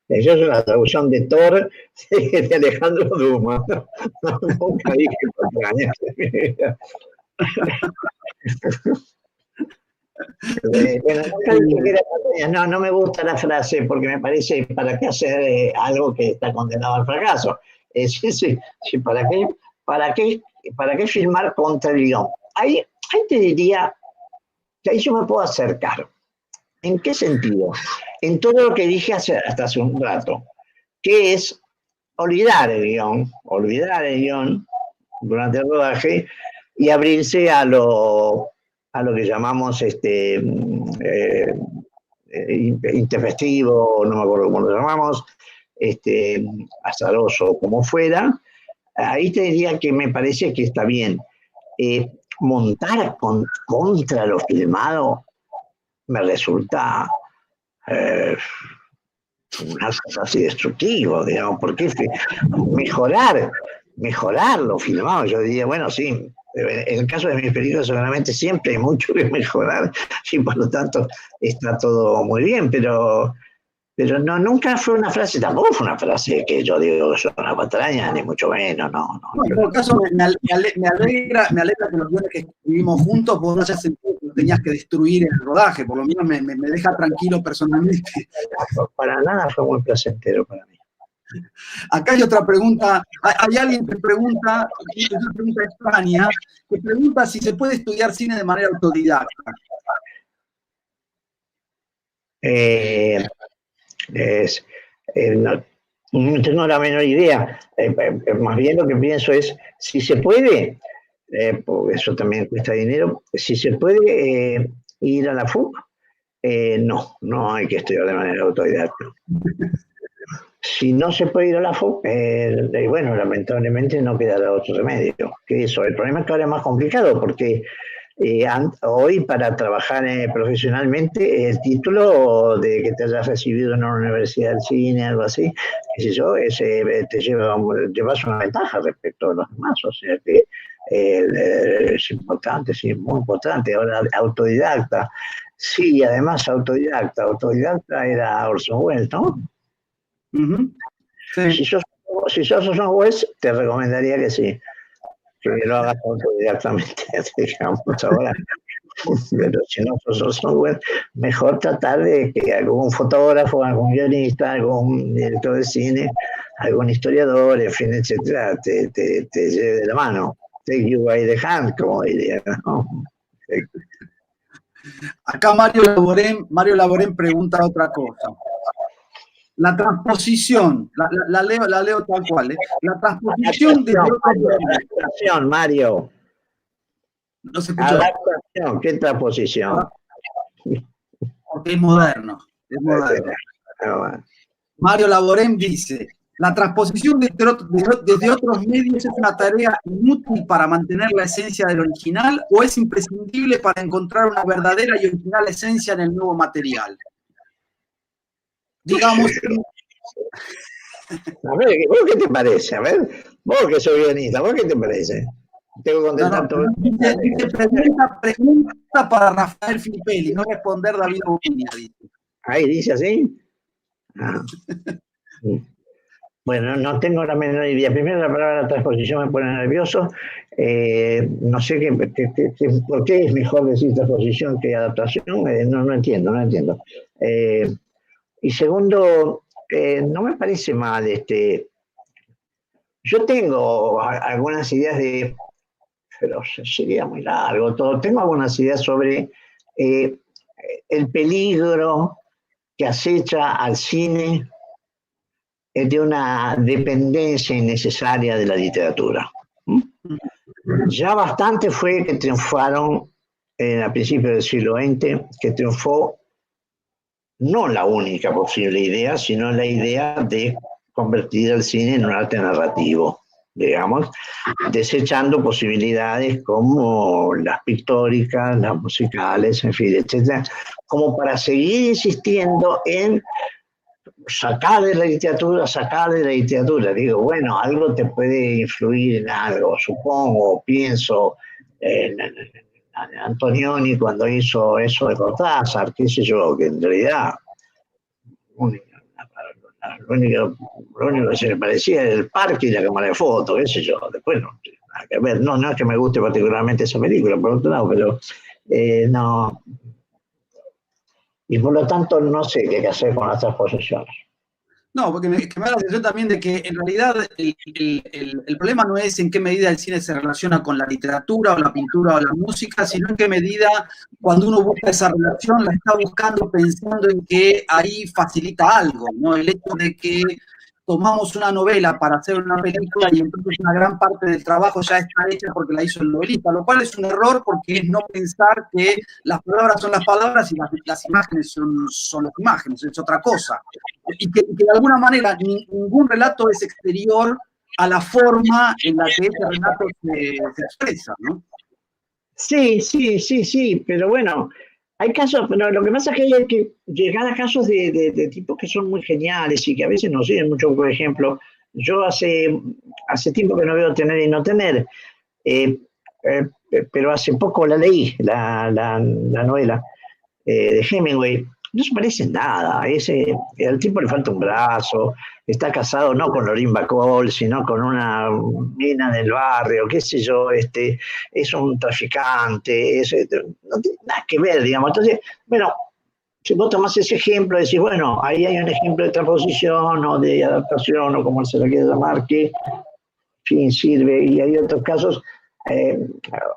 Eso es una traducción de Thor de Alejandro Dumas. Nunca dije patrañas. Bueno, nunca dije que era patrañas. No me gusta la frase porque me parece, ¿para qué hacer algo que está condenado al fracaso? Sí, ¿para qué filmar contra el guión? Ahí te diría que ahí yo me puedo acercar. ¿En qué sentido? En todo lo que dije hasta hace un rato, que es olvidar el guión durante el rodaje y abrirse a lo que llamamos intempestivo, no me acuerdo cómo lo llamamos, azaroso, como fuera. Ahí te diría que me parece que está bien. Montar contra lo filmado me resulta una cosa así destructivo, digamos, porque mejorar lo filmado. Yo diría, bueno, sí, en el caso de mis películas seguramente siempre hay mucho que mejorar y por lo tanto está todo muy bien, pero no, nunca fue una frase, tampoco fue una frase que yo digo que son una patraña, ni mucho menos, no. En todo caso, me alegra que los guiones que escribimos juntos vos no hayas sentido que lo tenías que destruir en el rodaje, por lo menos me deja tranquilo personalmente. Para nada fue muy placentero para mí. Acá hay otra pregunta, hay alguien que pregunta, es una pregunta extraña, que pregunta si se puede estudiar cine de manera autodidacta. No tengo la menor idea. Más bien lo que pienso es, si se puede, porque eso también cuesta dinero, si se puede ir a la FUC No, no hay que estudiar de manera autodidacta. Si no se puede ir a la FUC, bueno, lamentablemente no quedará otro remedio que eso. El problema es que ahora es más complicado porque hoy para trabajar profesionalmente el título de que te hayas recibido en una universidad del cine, algo así, qué sé yo, llevas una ventaja respecto a los demás, o sea que es importante, sí, muy importante. Ahora, autodidacta, sí, además autodidacta era Orson Welles, ¿no? Uh-huh. Sí. Si sos Orson Welles, te recomendaría que sí, que lo hagas autodidactamente, digamos ahora. Pero si no sos Orson Welles, mejor tratar de que algún fotógrafo, algún guionista, algún director de cine, algún historiador, en fin, etcétera, te lleve de la mano. Take you by the hand, como diría, ¿no? Acá Mario Laborén pregunta otra cosa. La transposición, la leo tal cual, ¿eh? La transposición de adaptación, Mario. No se escuchó. Adaptación, ¿qué transposición? Porque es moderno, es moderno. Mario Laborén dice, la transposición desde otros medios es una tarea inútil para mantener la esencia del original o es imprescindible para encontrar una verdadera y original esencia en el nuevo material. Digamos. A ver, ¿vos qué te parece? A ver, vos que sos guionista, ¿vos qué te parece? Tengo que contestar todo. Pregunta para Rafael Filippelli, no responder David Bonilla, dice. Ahí dice así. Ah. Bueno, no tengo la menor idea. Primero la palabra transposición me pone nervioso. No sé por qué es mejor decir transposición que adaptación. No entiendo. Y segundo, no me parece mal. Yo tengo algunas ideas pero sería muy largo todo. Tengo algunas ideas sobre el peligro que acecha al cine de una dependencia innecesaria de la literatura. Ya bastante fue que triunfaron a principios del siglo XX, que triunfó no la única posible idea, sino la idea de convertir el cine en un arte narrativo, digamos, desechando posibilidades como las pictóricas, las musicales, en fin, etcétera, como para seguir insistiendo en sacar de la literatura. Digo, bueno, algo te puede influir en algo, supongo, pienso en Antonioni cuando hizo eso de Cortázar, qué sé yo, que en realidad lo único que se le parecía era el parque y la cámara de fotos, qué sé yo, después no, nada que ver. No es que me guste particularmente esa película, por otro lado, pero no. Y por lo tanto no sé qué hacer con las transposiciones. No, porque me da la sensación también de que en realidad el problema no es en qué medida el cine se relaciona con la literatura o la pintura o la música, sino en qué medida cuando uno busca esa relación la está buscando pensando en que ahí facilita algo, ¿no? El hecho de que tomamos una novela para hacer una película y entonces una gran parte del trabajo ya está hecha porque la hizo el novelista, lo cual es un error porque es no pensar que las palabras son las palabras y las imágenes son las imágenes, es otra cosa. Y que de alguna manera ningún relato es exterior a la forma en la que ese relato se expresa, ¿no? Sí, pero bueno, hay casos, pero lo que pasa es que hay que llegar a casos de tipos que son muy geniales y que a veces nos siguen mucho. Por ejemplo, yo hace tiempo que no veo Tener y no tener, pero hace poco la leí, la novela de Hemingway. No se parece en nada. Al tipo le falta un brazo, está casado no con Lorín Bacall, sino con una mina del barrio, qué sé yo, es un traficante, no tiene nada que ver, digamos. Entonces, bueno, si vos tomás ese ejemplo, decís, bueno, ahí hay un ejemplo de transposición o de adaptación o como se lo quiere llamar, que, en fin, sirve. Y hay otros casos,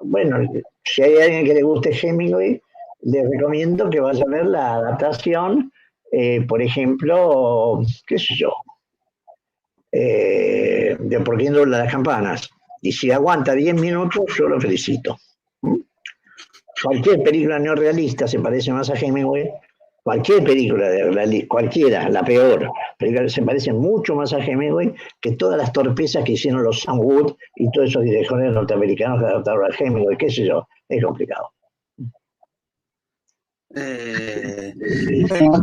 bueno, si hay alguien que le guste Hemingway, les recomiendo que vaya a ver la adaptación, por ejemplo, qué sé yo, de Por quién doblan las campanas. Y si aguanta 10 minutos, yo lo felicito. Cualquier película neorrealista se parece más a Hemingway Cualquier película cualquiera, la peor, pero se parece mucho más a Hemingway que todas las torpezas que hicieron los Sam Wood y todos esos directores norteamericanos que adaptaron a Hemingway, qué sé yo, es complicado. Bueno,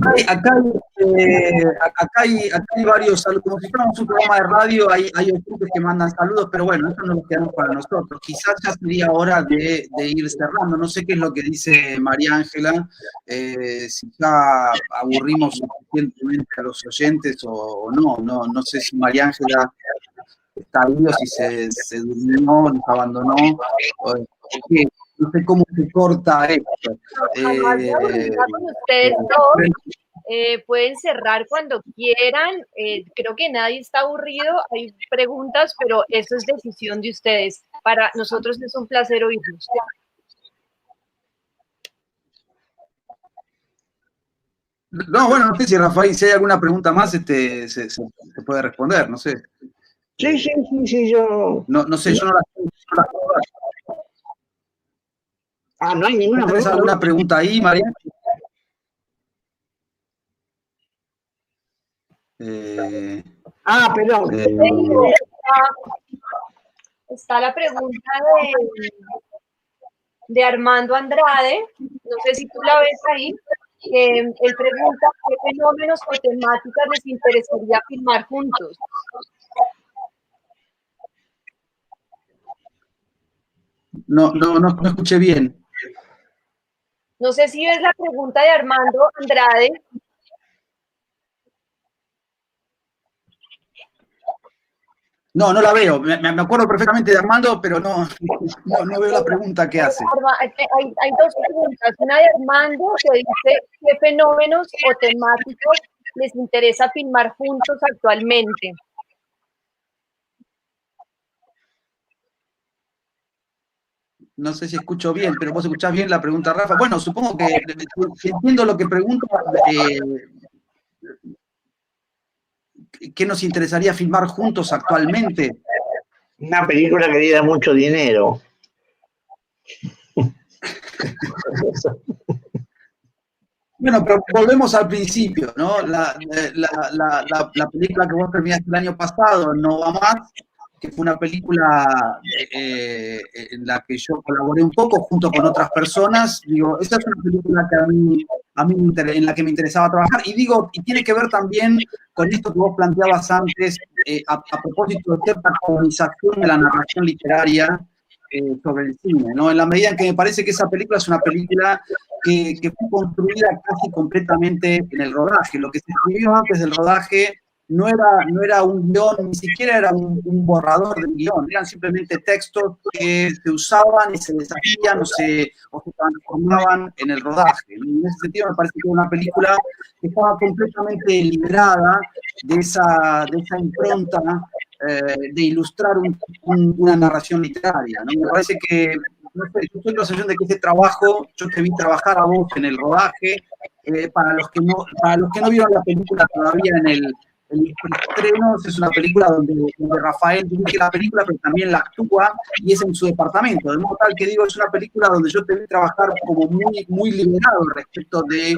acá hay varios saludos, como si fuéramos un programa de radio, hay oyentes que mandan saludos, pero bueno, eso no lo quedamos para nosotros. Quizás ya sería hora de ir cerrando. No sé qué es lo que dice María Ángela, si ya aburrimos suficientemente a los oyentes o no sé si María Ángela está ahí o si se durmió, nos abandonó, o qué. No sé cómo se corta esto. Jamás me aburriría con ustedes dos. Pueden cerrar cuando quieran. Creo que nadie está aburrido. Hay preguntas, pero eso es decisión de ustedes. Para nosotros es un placer oírlos. No, bueno, no sé si Rafael, si hay alguna pregunta más, se puede responder, no sé. Sí, yo... No sé, yo no la puedo ver. No hay ninguna pregunta. ¿Tienes alguna pregunta ahí, María? Perdón. Está la pregunta de Armando Andrade. No sé si tú la ves ahí. Él pregunta qué fenómenos o temáticas les interesaría filmar juntos. No escuché bien. No sé si ves la pregunta de Armando Andrade. No la veo. Me acuerdo perfectamente de Armando, pero no veo la pregunta que hace. Hay dos preguntas. Una de Armando que dice qué fenómenos o temáticos les interesa filmar juntos actualmente. No sé si escucho bien, pero vos escuchás bien la pregunta, Rafa. Bueno, supongo que si entiendo lo que pregunta, ¿qué nos interesaría filmar juntos actualmente? Una película que diera mucho dinero. Bueno, pero volvemos al principio, ¿no? La película que vos terminaste el año pasado, No va más, que fue una película en la que yo colaboré un poco junto con otras personas. Digo, esta es una película que en la que me interesaba trabajar. Y digo, y tiene que ver también con esto que vos planteabas antes, a propósito de cierta colonización de la narración literaria sobre el cine, ¿no? En la medida en que me parece que esa película es una película que fue construida casi completamente en el rodaje. Lo que se escribió antes del rodaje no era un guión, ni siquiera era un borrador de guión, eran simplemente textos que se usaban y se deshacían o se transformaban en el rodaje. En ese sentido me parece que es una película que estaba completamente liberada de esa impronta de ilustrar una narración literaria, ¿no? Me parece que, no sé, yo estoy en la sensación de que ese trabajo, yo te vi trabajar a vos en el rodaje, para los que no vieron la película todavía en el estreno, es una película donde Rafael dirige la película, pero también la actúa y es en su departamento. De modo tal que digo, es una película donde yo te vi trabajar como muy liberado respecto de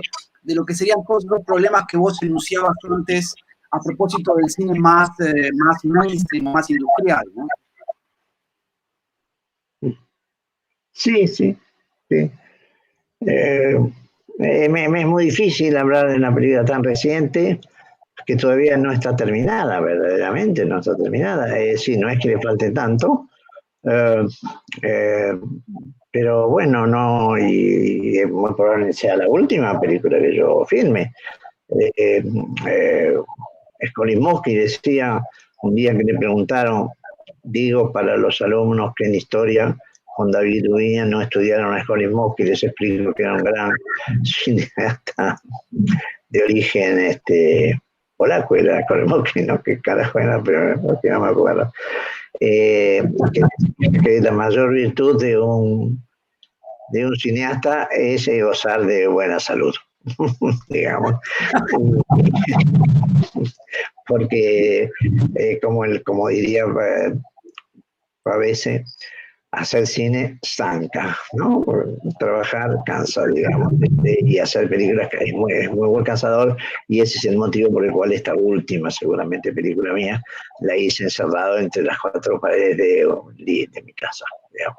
lo que serían todos los problemas que vos enunciabas antes a propósito del cine más mainstream, más industrial, ¿no? Sí. Me es muy difícil hablar de una película tan reciente que todavía no está terminada, verdaderamente no está terminada. Sí, no es que le falte tanto, pero bueno, no, y muy probablemente sea la última película que yo filme. Skolimowski decía un día que le preguntaron, digo para los alumnos que en historia con David Ubiña no estudiaron a Skolimowski, les explico que era un gran cineasta de origen polaco, era Skolimowski, no qué carajo era, pero no me acuerdo. Que la mayor virtud de un cineasta es gozar de buena salud, digamos. Porque, como diría Pavese, hacer cine estanca, ¿no? Trabajar cansa, digamos, y hacer películas que es muy cansador, y ese es el motivo por el cual esta última, seguramente, película mía, la hice encerrado entre las cuatro paredes de mi casa, digamos.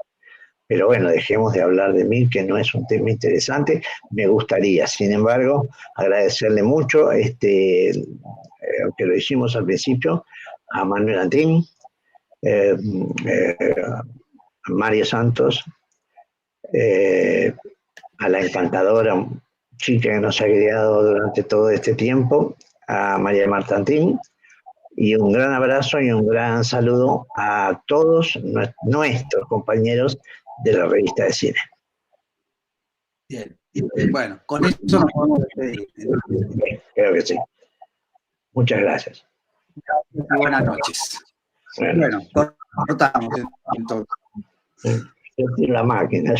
Pero bueno, dejemos de hablar de mí, que no es un tema interesante. Me gustaría, sin embargo, agradecerle mucho, aunque lo hicimos al principio, a Manuel Antín, a Mario Santos, a la encantadora chica que nos ha criado durante todo este tiempo, a María Marta Antín, y un gran abrazo y un gran saludo a todos nuestros compañeros de la revista de cine. Bien, bueno, con eso nos podemos despedir. Creo que sí. Muchas gracias. Y buenas noches. Bueno, cortamos entonces. La máquina.